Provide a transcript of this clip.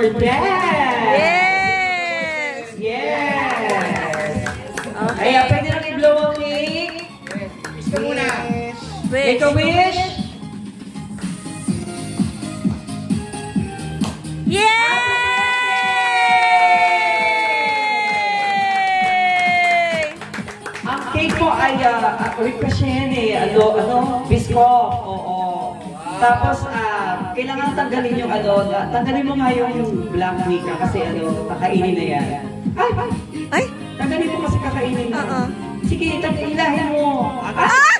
birthday! Yes! Yes! Okay. Ayan, pwede lang i-blow ang cake. Wish ka muna. Wish. Make a wish. Yay! Ang cake po ay, request niya yan eh. Biscoff. Oo. Tapos, kailangan tanggalin yung tanggalin mo nga yung black wika kasi kakainin na yan. Ay! Tanggalin mo kasi kakainin na. Oo. Sige, ilahin mo. Ah!